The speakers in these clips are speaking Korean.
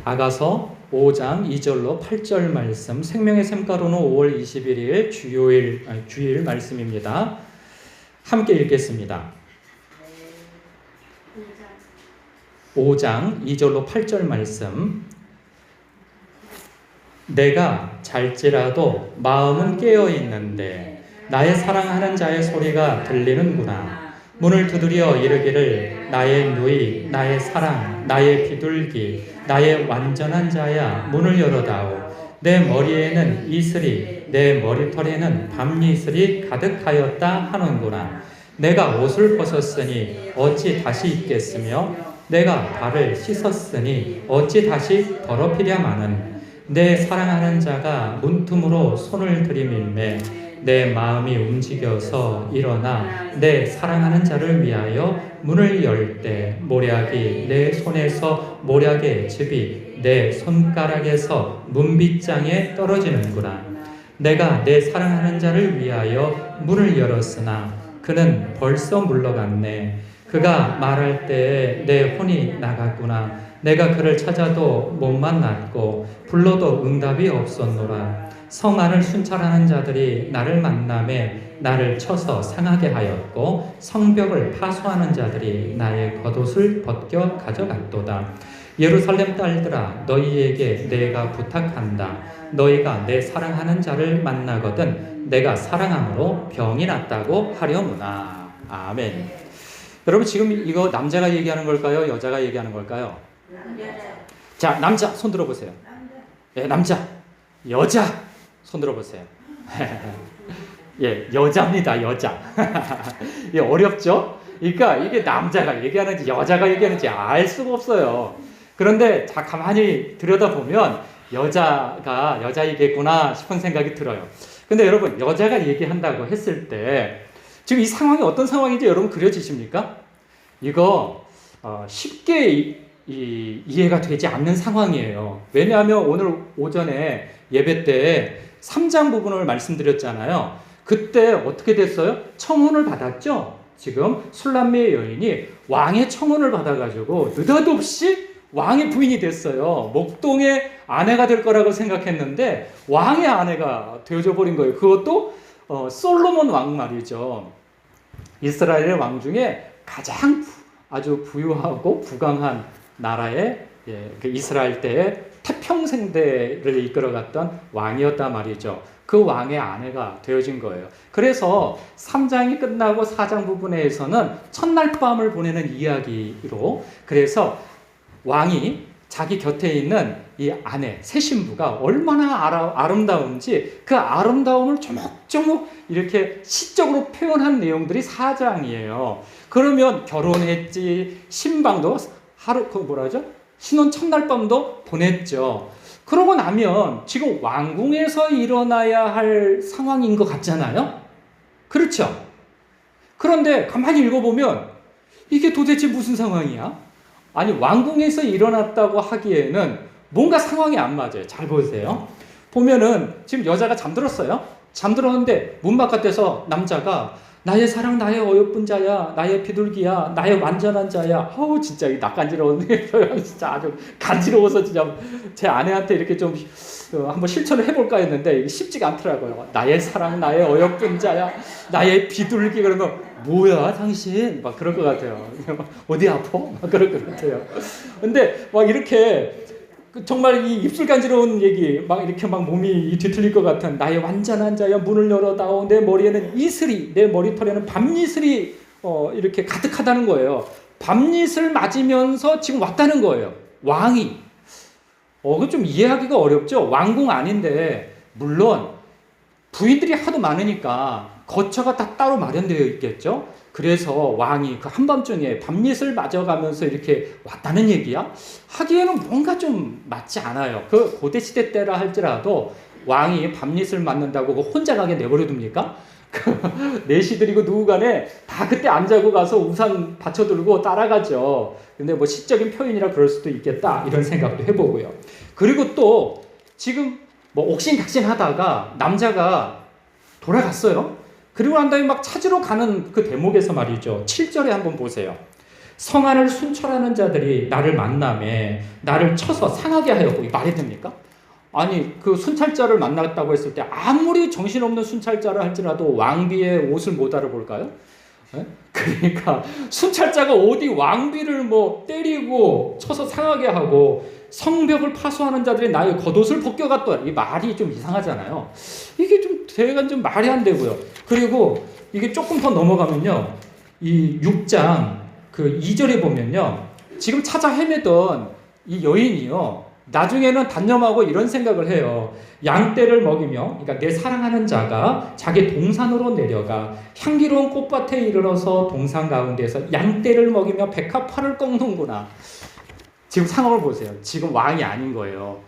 아가서 5장 2절로 8절 말씀, 생명의 샘가루는 5월 21일 주일 말씀입니다. 함께 읽겠습니다. 5장 2절로 8절 말씀. 내가 잘지라도 마음은 깨어 있는데 나의 사랑하는 자의 소리가 들리는구나. 문을 두드려 이르기를 나의 누이, 나의 사랑, 나의 비둘기, 나의 완전한 자야, 문을 열어다오. 내 머리에는 이슬이, 내 머리털에는 밤이슬이 가득하였다 하는구나. 내가 옷을 벗었으니 어찌 다시 입겠으며 내가 발을 씻었으니 어찌 다시 더럽히랴마는. 내 사랑하는 자가 문틈으로 손을 들이밀매 내 마음이 움직여서 일어나 내 사랑하는 자를 위하여 문을 열 때 모략이 내 손에서 모략의 즙이 내 손가락에서 문빗장에 떨어지는구나. 내가 내 사랑하는 자를 위하여 문을 열었으나 그는 벌써 물러갔네. 그가 말할 때에 내 혼이 나갔구나. 내가 그를 찾아도 못 만났고 불러도 응답이 없었노라. 성 안을 순찰하는 자들이 나를 만나매 나를 쳐서 상하게 하였고 성벽을 파수하는 자들이 나의 겉옷을 벗겨 가져갔도다. 예루살렘 딸들아, 너희에게 내가 부탁한다. 너희가 내 사랑하는 자를 만나거든 내가 사랑함으로 병이 났다고 하려무나. 아멘. 여러분, 지금 이거 남자가 얘기하는 걸까요? 여자가 얘기하는 걸까요? 자, 남자 손 들어보세요. 예, 남자. 여자 손 들어보세요. 예, 여자입니다. 여자. 예, 어렵죠? 그러니까 이게 남자가 얘기하는지 여자가 얘기하는지 알 수가 없어요. 그런데 자, 가만히 들여다보면 여자가 여자 얘기했구나 싶은 생각이 들어요. 근데 여러분, 여자가 얘기한다고 했을 때 지금 이 상황이 어떤 상황인지 여러분 그려지십니까? 이거 쉽게 이해가 되지 않는 상황이에요. 왜냐하면 오늘 오전에 예배 때 3장 부분을 말씀드렸잖아요. 그때 어떻게 됐어요? 청혼을 받았죠? 지금 술람미의 여인이 왕의 청혼을 받아가지고 느닷없이 왕의 부인이 됐어요. 목동의 아내가 될 거라고 생각했는데 왕의 아내가 되어져 버린 거예요. 그것도 솔로몬 왕 말이죠. 이스라엘의 왕 중에 가장 아주 부유하고 부강한 나라의 그 이스라엘 때의 태평생대를 이끌어갔던 왕이었단 말이죠. 그 왕의 아내가 되어진 거예요. 그래서 3장이 끝나고 4장 부분에서는 첫날 밤을 보내는 이야기로, 그래서 왕이 자기 곁에 있는 이 아내, 새 신부가 얼마나 아름다운지 그 아름다움을 조목조목 이렇게 시적으로 표현한 내용들이 4장이에요. 그러면 결혼했지, 신방도 신혼 첫날 밤도 보냈죠. 그러고 나면 지금 왕궁에서 일어나야 할 상황인 것 같잖아요? 그렇죠? 그런데 가만히 읽어보면 이게 도대체 무슨 상황이야? 아니, 왕궁에서 일어났다고 하기에는 뭔가 상황이 안 맞아요. 잘 보세요. 보면은 지금 여자가 잠들었어요. 잠들었는데 문 바깥에서 남자가 나의 사랑, 나의 어여쁜 자야, 나의 비둘기야, 나의 완전한 자야. 어우, 진짜 이 낯간지러운 표현 진짜 아주 간지러워서 진짜 제 아내한테 이렇게 좀 한번 실천을 해볼까 했는데 이게 쉽지가 않더라고요. 나의 사랑, 나의 어여쁜 자야, 나의 비둘기. 그러면 뭐야 당신? 막 그럴 것 같아요. 어디 아파? 막 그럴 것 같아요. 근데 막 이렇게 정말 이 입술 간지러운 얘기, 막 이렇게 막 몸이 뒤틀릴 것 같은 나의 완전한 자여 문을 열어다오. 내 머리에는 이슬이, 내 머리털에는 밤이슬이 이렇게 가득하다는 거예요. 밤이슬 맞으면서 지금 왔다는 거예요. 왕이. 그거 좀 이해하기가 어렵죠. 왕궁 아닌데 물론 부인들이 하도 많으니까 거처가 다 따로 마련되어 있겠죠. 그래서 왕이 그 한밤중에 밤낮을 맞아가면서 이렇게 왔다는 얘기야? 하기에는 뭔가 좀 맞지 않아요. 그 고대시대 때라 할지라도 왕이 밤낮을 맞는다고 혼자 가게 내버려 둡니까? 내시들이고 누구 간에 다 그때 안 자고 가서 우산 받쳐들고 따라가죠. 근데 뭐 시적인 표현이라 그럴 수도 있겠다, 이런 생각도 해보고요. 그리고 또 지금 뭐 옥신각신 하다가 남자가 돌아갔어요. 그리고 난 다음에 막 찾으러 가는 그 대목에서 말이죠. 7절에 한번 보세요. 성안을 순찰하는 자들이 나를 만남에 나를 쳐서 상하게 하였고, 이 말이 됩니까? 아니, 그 순찰자를 만났다고 했을 때 아무리 정신없는 순찰자를 할지라도 왕비의 옷을 못 알아볼까요? 예? 그러니까 순찰자가 어디 왕비를 뭐 때리고 쳐서 상하게 하고 성벽을 파수하는 자들이 나의 겉옷을 벗겨갔더라. 이 말이 좀 이상하잖아요. 이게 좀 대간 좀 말이 안 되고요. 그리고 이게 조금 더 넘어가면요, 이 6장 그 2절에 보면요, 지금 찾아 헤매던 이 여인이요, 나중에는 단념하고 이런 생각을 해요. 양떼를 먹이며, 그러니까 내 사랑하는 자가 자기 동산으로 내려가 향기로운 꽃밭에 이르러서 동산 가운데서 양떼를 먹이며 백합화를 꺾는구나. 지금 상황을 보세요. 지금 왕이 아닌 거예요.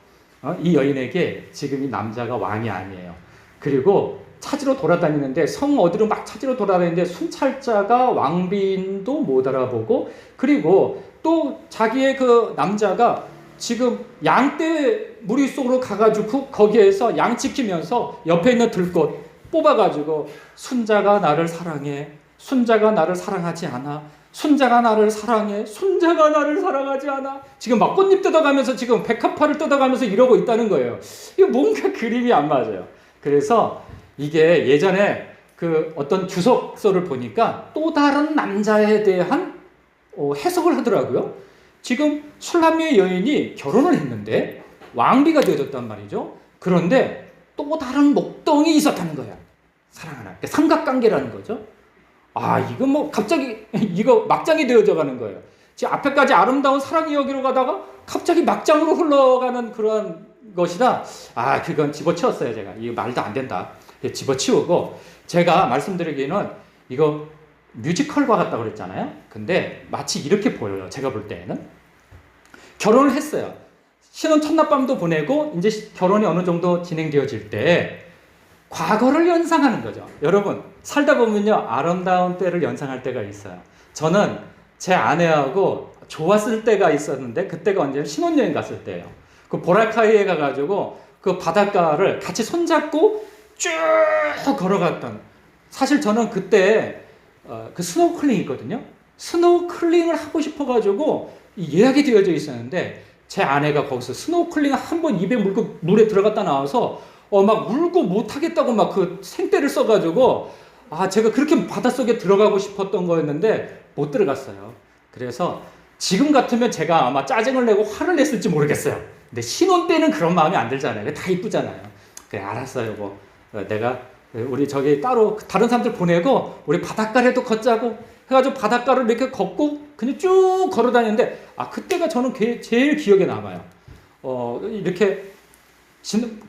이 여인에게 지금 이 남자가 왕이 아니에요. 그리고 찾으러 돌아다니는데, 성 어디로 막 찾으러 돌아다니는데 순찰자가 왕비인도 못 알아보고, 그리고 또 자기의 그 남자가 지금 양떼 무리 속으로 가가지고 거기에서 양 지키면서 옆에 있는 들꽃 뽑아가지고 순자가 나를 사랑해, 순자가 나를 사랑하지 않아, 순자가 나를 사랑해, 순자가 나를 사랑하지 않아. 지금 막 꽃잎 뜯어가면서 지금 백합화를 뜯어가면서 이러고 있다는 거예요. 이거 뭔가 그림이 안 맞아요. 그래서 이게 예전에 그 어떤 주석서를 보니까 또 다른 남자에 대한 해석을 하더라고요. 지금 술람미의 여인이 결혼을 했는데 왕비가 되어졌단 말이죠. 그런데 또 다른 목동이 있었다는 거야. 사랑하나. 그러니까 삼각관계라는 거죠. 아, 이거 뭐 갑자기 이거 막장이 되어져 가는 거예요. 지금 앞에까지 아름다운 사랑 이야기로 가다가 갑자기 막장으로 흘러가는 그런 것이다. 아, 그건 집어치웠어요, 제가. 이거 말도 안 된다. 집어치우고, 제가 말씀드리기는 이거 뮤지컬과 같다고 그랬잖아요. 근데 마치 이렇게 보여요. 제가 볼 때는. 결혼을 했어요. 신혼 첫날밤도 보내고 이제 결혼이 어느 정도 진행되어질 때 과거를 연상하는 거죠. 여러분, 살다 보면요, 아름다운 때를 연상할 때가 있어요. 저는 제 아내하고 좋았을 때가 있었는데, 그때가 언제냐면 신혼여행 갔을 때예요. 그 보라카이에 가가지고 그 바닷가를 같이 손잡고 쭉 걸어갔던, 사실 저는 그때 그 스노클링 있거든요. 스노클링을 하고 싶어가지고 예약이 되어져 있었는데, 제 아내가 거기서 스노클링 한 번 입에 물고 물에 들어갔다 나와서 막 울고 못하겠다고 막 그 생떼를 써가지고, 아, 제가 그렇게 바닷속에 들어가고 싶었던 거였는데 못 들어갔어요. 그래서 지금 같으면 제가 아마 짜증을 내고 화를 냈을지 모르겠어요. 근데 신혼 때는 그런 마음이 안 들잖아요. 다 이쁘잖아요. 그래, 알았어요. 뭐 내가 우리 저기 따로 다른 사람들 보내고 우리 바닷가에도 걷자고 해가지고 바닷가를 이렇게 걷고 그냥 쭉 걸어 다니는데, 아, 그때가 저는 제일 기억에 남아요. 이렇게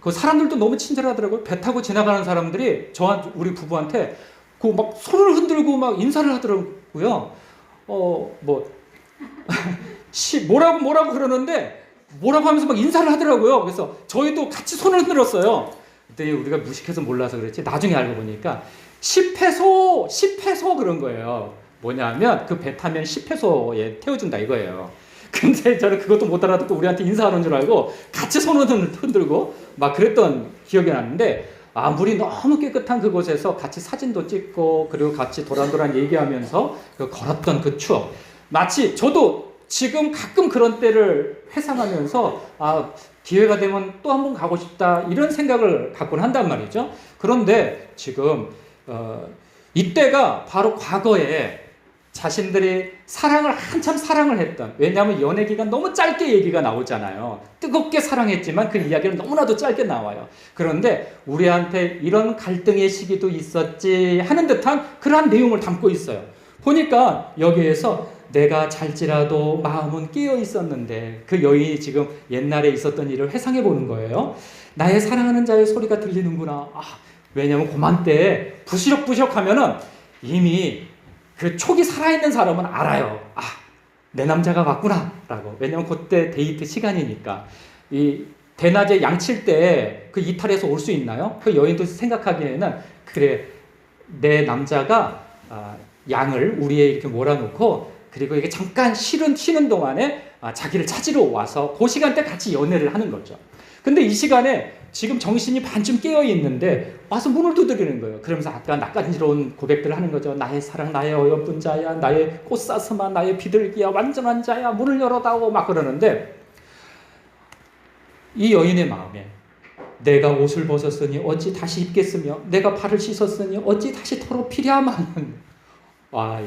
그 사람들도 너무 친절하더라고요. 배 타고 지나가는 사람들이 우리 부부한테 그 막 손을 흔들고 막 인사를 하더라고요. 뭐라고 그러는데 뭐라고 하면서 막 인사를 하더라고요. 그래서 저희도 같이 손을 흔들었어요. 그때 우리가 무식해서 몰라서 그랬지, 나중에 알고 보니까 10회소 그런 거예요. 뭐냐면 그 배 타면 10회소에 태워준다 이거예요. 근데 저는 그것도 못 알아듣고 우리한테 인사하는 줄 알고 같이 손을 흔들고 막 그랬던 기억이 나는데, 아, 물이 너무 깨끗한 그곳에서 같이 사진도 찍고 그리고 같이 도란도란 얘기하면서 걸었던 그 추억, 마치 저도 지금 가끔 그런 때를 회상하면서, 아, 기회가 되면 또 한 번 가고 싶다 이런 생각을 갖곤 한단 말이죠. 그런데 지금 이때가 바로 과거에 자신들이 한참 사랑을 했던, 왜냐하면 연애 기간 너무 짧게 얘기가 나오잖아요. 뜨겁게 사랑했지만 그 이야기는 너무나도 짧게 나와요. 그런데 우리한테 이런 갈등의 시기도 있었지 하는 듯한 그러한 내용을 담고 있어요. 보니까 여기에서 내가 잘지라도 마음은 깨어 있었는데, 그 여인이 지금 옛날에 있었던 일을 회상해 보는 거예요. 나의 사랑하는 자의 소리가 들리는구나. 왜냐하면 그만때 부시럭부시럭 하면은 이미 그 촉이 살아있는 사람은 알아요. 내 남자가 왔구나 라고. 왜냐면 그때 데이트 시간이니까. 이 대낮에 양칠 때 그 이탈해서 올 수 있나요? 그 여인도 생각하기에는, 그래, 내 남자가 양을 우리에 이렇게 몰아놓고 그리고 이게 잠깐 쉬는 동안에 자기를 찾으러 와서 그 시간대 같이 연애를 하는 거죠. 근데 이 시간에 지금 정신이 반쯤 깨어 있는데 와서 문을 두드리는 거예요. 그러면서 아까 낯간지러운 고백들을 하는 거죠. 나의 사랑, 나의 어여쁜 자야, 나의 꽃사슴아, 나의 비둘기야, 완전한 자야, 문을 열어다오 막 그러는데 이 여인의 마음에 내가 옷을 벗었으니 어찌 다시 입겠으며 내가 발을 씻었으니 어찌 다시 더럽히랴마는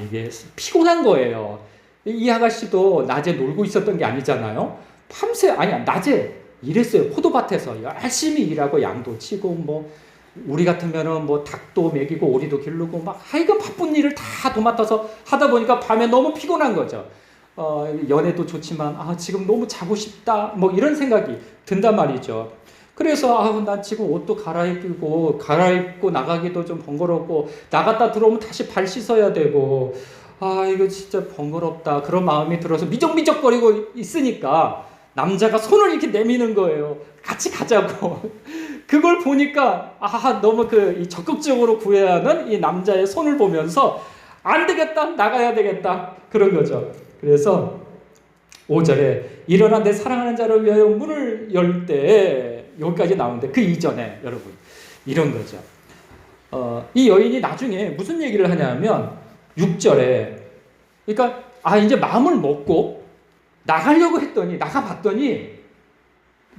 이게 피곤한 거예요. 이 아가씨도 낮에 놀고 있었던 게 아니잖아요. 밤새 낮에 일했어요. 포도밭에서 열심히 일하고 양도 치고 뭐 우리 같으면은 뭐 닭도 먹이고 오리도 기르고 막 하여간 바쁜 일을 다 도맡아서 하다 보니까 밤에 너무 피곤한 거죠. 연애도 좋지만 지금 너무 자고 싶다 뭐 이런 생각이 든단 말이죠. 그래서 난 지금 옷도 갈아입고 나가기도 좀 번거롭고 나갔다 들어오면 다시 발 씻어야 되고 이거 진짜 번거롭다 그런 마음이 들어서 미적미적거리고 있으니까 남자가 손을 이렇게 내미는 거예요. 같이 가자고. 그걸 보니까 너무 이 적극적으로 구해야 하는 이 남자의 손을 보면서 안 되겠다 나가야 되겠다 그런 거죠. 그래서 5절에 일어나 내 사랑하는 자를 위하여 문을 열 때 여기까지 나오는데 그 이전에 여러분 이런 거죠. 이 여인이 나중에 무슨 얘기를 하냐면 6절에 그러니까 이제 마음을 먹고 나가려고 했더니 나가봤더니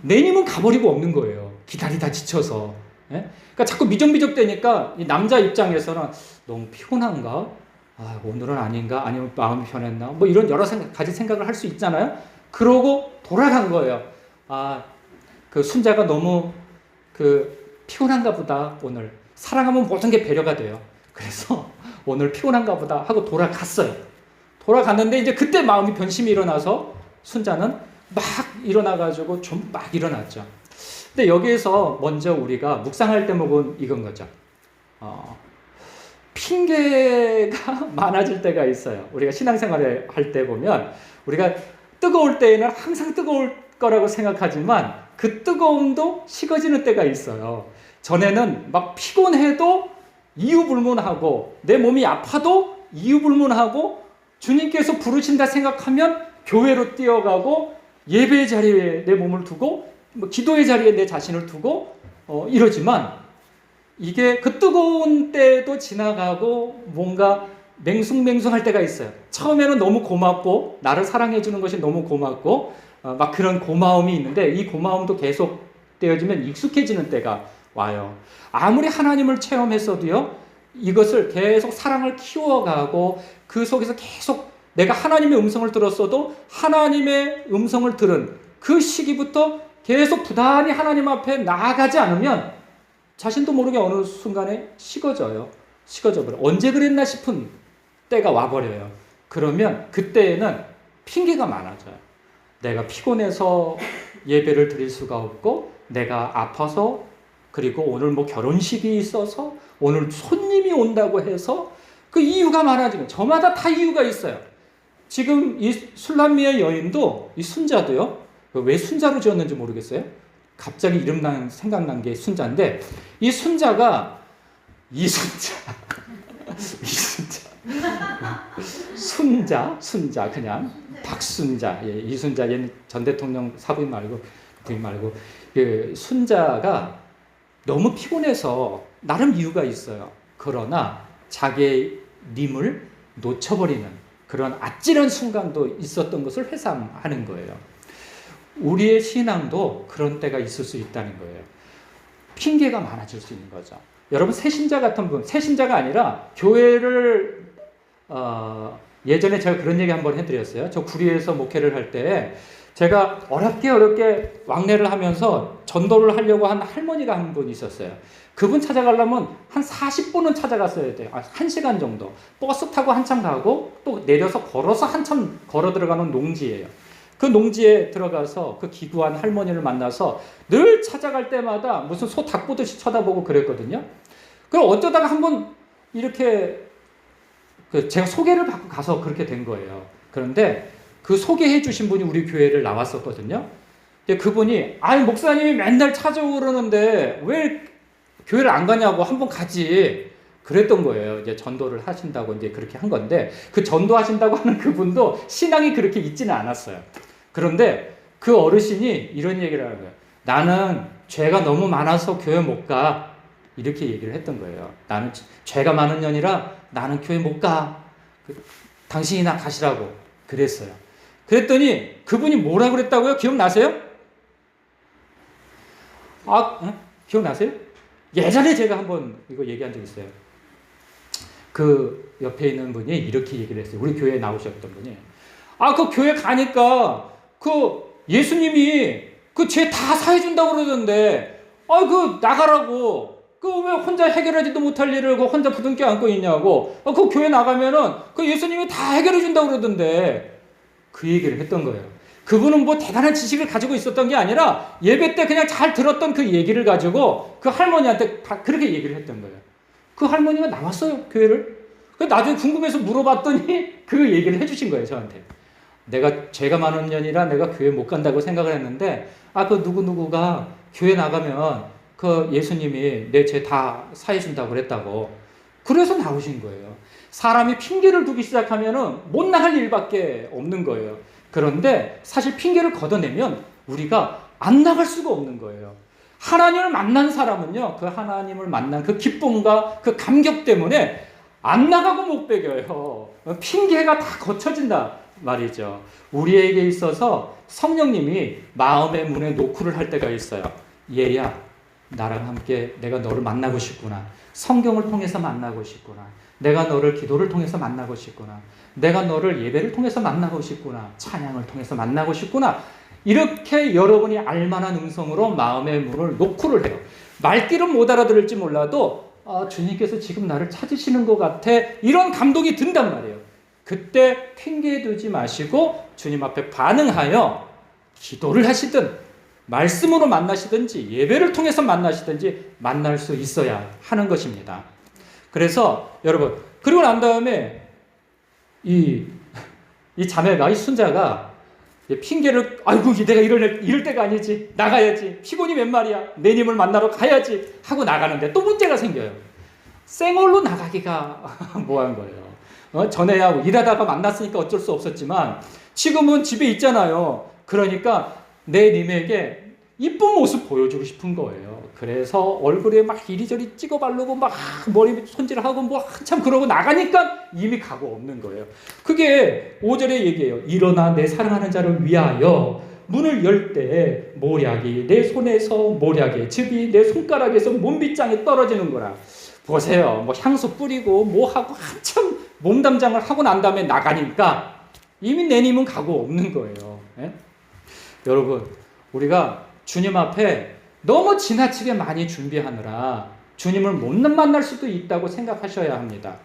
내님은 가버리고 없는 거예요. 기다리다 지쳐서. 예? 그러니까 자꾸 미적미적 되니까 이 남자 입장에서는 너무 피곤한가? 오늘은 아닌가? 아니면 마음이 변했나? 뭐 이런 여러 가지 생각을 할 수 있잖아요. 그러고 돌아간 거예요. 그 순자가 너무 피곤한가 보다 오늘. 사랑하면 모든 게 배려가 돼요. 그래서 오늘 피곤한가 보다 하고 돌아갔어요. 돌아갔는데 이제 그때 마음이 변심이 일어나서 순자는 막 일어나가지고 좀 막 일어났죠. 근데 여기에서 먼저 우리가 묵상할 대목은 이건 거죠. 핑계가 많아질 때가 있어요. 우리가 신앙생활을 할 때 보면 우리가 뜨거울 때에는 항상 뜨거울 거라고 생각하지만 그 뜨거움도 식어지는 때가 있어요. 전에는 막 피곤해도 이유불문하고 내 몸이 아파도 이유불문하고 주님께서 부르신다 생각하면 교회로 뛰어가고 예배의 자리에 내 몸을 두고 기도의 자리에 내 자신을 두고 이러지만 이게 그 뜨거운 때도 지나가고 뭔가 맹숭맹숭할 때가 있어요. 처음에는 너무 고맙고 나를 사랑해 주는 것이 너무 고맙고 막 그런 고마움이 있는데 이 고마움도 계속 되어지면 익숙해지는 때가 와요. 아무리 하나님을 체험했어도요. 이것을 계속 사랑을 키워가고 그 속에서 계속 내가 하나님의 음성을 들었어도 하나님의 음성을 들은 그 시기부터 계속 부단히 하나님 앞에 나아가지 않으면 자신도 모르게 어느 순간에 식어져요. 식어져 버려. 언제 그랬나 싶은 때가 와버려요. 그러면 그때에는 핑계가 많아져요. 내가 피곤해서 예배를 드릴 수가 없고 내가 아파서 그리고 오늘 뭐 결혼식이 있어서 오늘 손님이 온다고 해서 그 이유가 많아지면 저마다 다 이유가 있어요. 지금 이 술람미의 여인도 이 순자도요. 왜 순자로 지었는지 모르겠어요. 갑자기 생각난 게 순자인데 이 순자가 이순자 순자 그냥 박순자 이순자 얘는 전 대통령 사부인 말고 부인 말고 그 순자가 너무 피곤해서 나름 이유가 있어요. 그러나 자기의 님을 놓쳐버리는 그런 아찔한 순간도 있었던 것을 회상하는 거예요. 우리의 신앙도 그런 때가 있을 수 있다는 거예요. 핑계가 많아질 수 있는 거죠. 여러분 새신자 같은 분, 새신자가 아니라 교회를 예전에 제가 그런 얘기 한번 해드렸어요. 저 구리에서 목회를 할 때 제가 어렵게 왕래를 하면서 전도를 하려고 한 할머니가 한 분 있었어요. 그분 찾아가려면 한 40분은 찾아갔어야 돼요. 1시간 정도. 버스 타고 한참 가고 또 내려서 걸어서 한참 걸어 들어가는 농지예요. 그 농지에 들어가서 그 기구한 할머니를 만나서 늘 찾아갈 때마다 무슨 소 닭 보듯이 쳐다보고 그랬거든요. 그럼 어쩌다가 한번 이렇게 제가 소개를 받고 가서 그렇게 된 거예요. 그런데 그 소개해 주신 분이 우리 교회를 나왔었거든요. 근데 그분이 목사님이 맨날 찾아오르는데 왜 교회를 안 가냐고 한번 가지 그랬던 거예요. 이제 전도를 하신다고 이제 그렇게 한 건데 그 전도하신다고 하는 그분도 신앙이 그렇게 있지는 않았어요. 그런데 그 어르신이 이런 얘기를 하는 거예요. 나는 죄가 너무 많아서 교회 못 가. 이렇게 얘기를 했던 거예요. 나는 죄가 많은 년이라 나는 교회 못 가. 당신이나 가시라고 그랬어요. 그랬더니 그분이 뭐라 그랬다고요? 기억나세요? 기억나세요? 예전에 제가 한번 이거 얘기한 적 있어요. 그 옆에 있는 분이 이렇게 얘기를 했어요. 우리 교회에 나오셨던 분이. 그 교회 가니까 그 예수님이 그 죄 다 사해준다고 그러던데, 그 나가라고. 그 왜 혼자 해결하지도 못할 일을 그 혼자 부둥켜 안고 있냐고. 그 교회 나가면은 그 예수님이 다 해결해준다고 그러던데. 그 얘기를 했던 거예요. 그분은 뭐 대단한 지식을 가지고 있었던 게 아니라 예배 때 그냥 잘 들었던 그 얘기를 가지고 그 할머니한테 다 그렇게 얘기를 했던 거예요. 그 할머니가 나왔어요, 교회를. 나중에 궁금해서 물어봤더니 그 얘기를 해주신 거예요, 저한테. 내가 죄가 많은 년이라 내가 교회 못 간다고 생각을 했는데, 그 누구누구가 교회 나가면 그 예수님이 내 죄 다 사해준다고 그랬다고. 그래서 나오신 거예요. 사람이 핑계를 두기 시작하면은 못 나갈 일밖에 없는 거예요. 그런데 사실 핑계를 걷어내면 우리가 안 나갈 수가 없는 거예요. 하나님을 만난 사람은요, 그 하나님을 만난 그 기쁨과 그 감격 때문에 안 나가고 못 배겨요. 핑계가 다 거쳐진다 말이죠. 우리에게 있어서 성령님이 마음의 문에 노크를 할 때가 있어요. 얘야, 나랑 함께 내가 너를 만나고 싶구나. 성경을 통해서 만나고 싶구나. 내가 너를 기도를 통해서 만나고 싶구나. 내가 너를 예배를 통해서 만나고 싶구나. 찬양을 통해서 만나고 싶구나. 이렇게 여러분이 알만한 음성으로 마음의 문을 노크를 해요. 말귀는 못 알아들을지 몰라도 주님께서 지금 나를 찾으시는 것 같아. 이런 감동이 든단 말이에요. 그때 핑계 두지 마시고 주님 앞에 반응하여 기도를 하시든 말씀으로 만나시든지 예배를 통해서 만나시든지 만날 수 있어야 하는 것입니다. 그래서 여러분, 그리고 난 다음에 이 자매가, 이 순자가 핑계를, 아이고 내가 이럴 때가 아니지, 나가야지, 피곤이 몇 말이야, 내님을 만나러 가야지 하고 나가는데 또 문제가 생겨요. 생얼로 나가기가 뭐한 거예요. 전에야 일하다가 만났으니까 어쩔 수 없었지만 지금은 집에 있잖아요. 그러니까 내님에게 이쁜 모습 보여주고 싶은 거예요. 그래서 얼굴에 막 이리저리 찍어 바르고 막 머리 손질하고 뭐 한참 그러고 나가니까 이미 가고 없는 거예요. 그게 5절의 얘기예요. 일어나 내 사랑하는 자를 위하여 문을 열 때 모략이 내 손에서 모략의 즙이 내 손가락에서 몸빗장에 떨어지는 거라. 보세요. 뭐 향수 뿌리고 뭐 하고 한참 몸담장을 하고 난 다음에 나가니까 이미 내님은 가고 없는 거예요. 예? 여러분, 우리가 주님 앞에 너무 지나치게 많이 준비하느라 주님을 못 만날 수도 있다고 생각하셔야 합니다.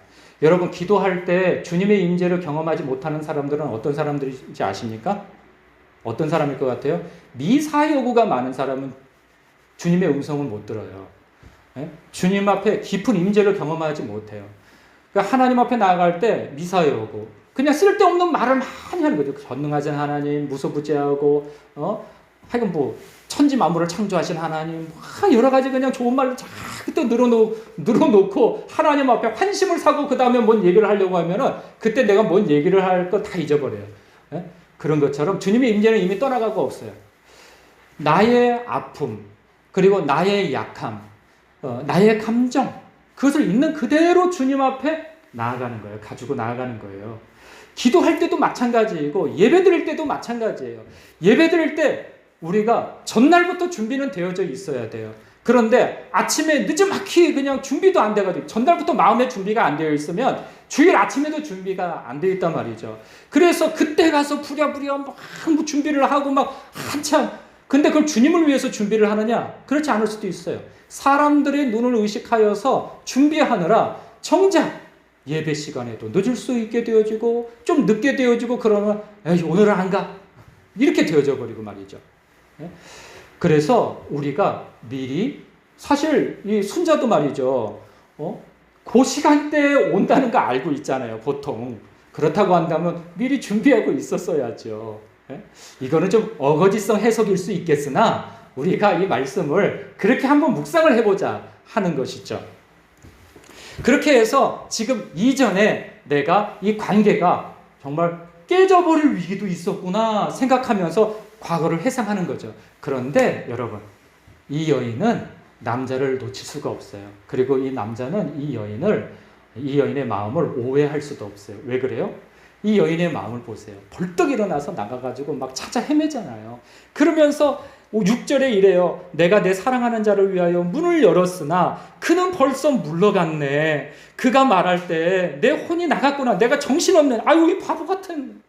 여러분, 기도할 때 주님의 임재를 경험하지 못하는 사람들은 어떤 사람들인지 아십니까? 어떤 사람일 것 같아요? 미사 여구가 많은 사람은 주님의 음성을 못 들어요. 예? 주님 앞에 깊은 임재를 경험하지 못해요. 그러니까 하나님 앞에 나아갈 때 미사 여구, 그냥 쓸데없는 말을 많이 하는 거죠. 전능하신 하나님, 무소부재하고 하여간 뭐 천지 만물을 창조하신 하나님, 여러 가지 그냥 좋은 말을 쫙또 늘어놓고 하나님 앞에 환심을 사고 그 다음에 뭔 얘기를 하려고 하면은 그때 내가 뭔 얘기를 할 거 다 잊어버려요. 예? 그런 것처럼 주님의 임재는 이미 떠나가고 없어요. 나의 아픔, 그리고 나의 약함, 나의 감정, 그것을 있는 그대로 주님 앞에 나아가는 거예요. 가지고 나아가는 거예요. 기도할 때도 마찬가지이고 예배 드릴 때도 마찬가지예요. 예배 드릴 때 우리가 전날부터 준비는 되어져 있어야 돼요. 그런데 아침에 늦지막히 그냥 준비도 안 돼가지고 전날부터 마음의 준비가 안 되어 있으면 주일 아침에도 준비가 안 되어 있단 말이죠. 그래서 그때 가서 부랴부랴 막 준비를 하고 막 한참, 근데 그걸 주님을 위해서 준비를 하느냐? 그렇지 않을 수도 있어요. 사람들의 눈을 의식하여서 준비하느라 정작 예배 시간에도 늦을 수 있게 되어지고 좀 늦게 되어지고 그러면 에이, 오늘은 안 가. 이렇게 되어져 버리고 말이죠. 그래서 우리가 미리, 사실 이 순자도 말이죠. 그 시간대에 온다는 거 알고 있잖아요. 보통. 그렇다고 한다면 미리 준비하고 있었어야죠. 이거는 좀 어거지성 해석일 수 있겠으나 우리가 이 말씀을 그렇게 한번 묵상을 해보자 하는 것이죠. 그렇게 해서 지금 이전에 내가 이 관계가 정말 깨져버릴 위기도 있었구나 생각하면서 과거를 회상하는 거죠. 그런데 여러분, 이 여인은 남자를 놓칠 수가 없어요. 그리고 이 남자는 이 여인의 마음을 오해할 수도 없어요. 왜 그래요? 이 여인의 마음을 보세요. 벌떡 일어나서 나가가지고 막 찾아 헤매잖아요. 그러면서 6절에 이래요. 내가 내 사랑하는 자를 위하여 문을 열었으나 그는 벌써 물러갔네. 그가 말할 때 내 혼이 나갔구나. 내가 정신없는, 아유 이 바보 같은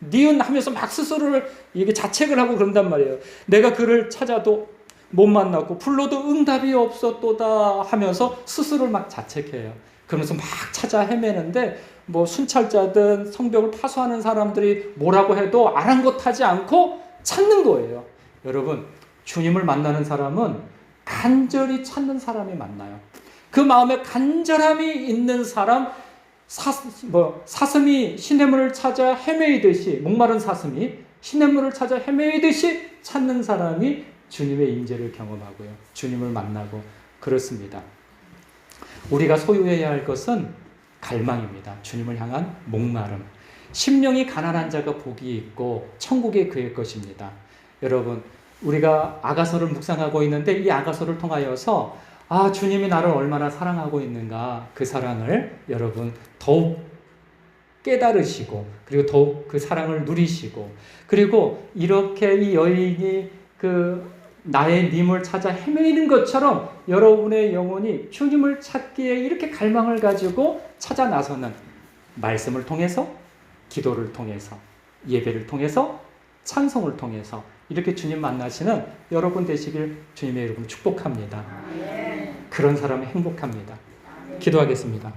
니은 하면서 막 스스로를 이게 자책을 하고 그런단 말이에요. 내가 그를 찾아도 못 만났고 불러도 응답이 없었도다 하면서 스스로를 막 자책해요. 그러면서 막 찾아 헤매는데 뭐 순찰자든 성벽을 파수하는 사람들이 뭐라고 해도 아랑곳하지 않고 찾는 거예요. 여러분, 주님을 만나는 사람은 간절히 찾는 사람이 만나요. 그 마음에 간절함이 있는 사람, 사슴이 시냇물을 찾아 헤매이듯이, 목마른 사슴이 시냇물을 찾아 헤매이듯이 찾는 사람이 주님의 임재를 경험하고요. 주님을 만나고 그렇습니다. 우리가 소유해야 할 것은 갈망입니다. 주님을 향한 목마름. 심령이 가난한 자가 복이 있고 천국이 그의 것입니다. 여러분, 우리가 아가서를 묵상하고 있는데 이 아가서를 통하여서 주님이 나를 얼마나 사랑하고 있는가, 그 사랑을 여러분 더욱 깨달으시고 그리고 더욱 그 사랑을 누리시고, 그리고 이렇게 이 여인이 나의 님을 찾아 헤매이는 것처럼 여러분의 영혼이 주님을 찾기에 이렇게 갈망을 가지고 찾아 나서는, 말씀을 통해서, 기도를 통해서, 예배를 통해서, 찬송을 통해서 이렇게 주님 만나시는 여러분 되시길 주님의 이름으로 축복합니다. 그런 사람은 행복합니다. 기도하겠습니다.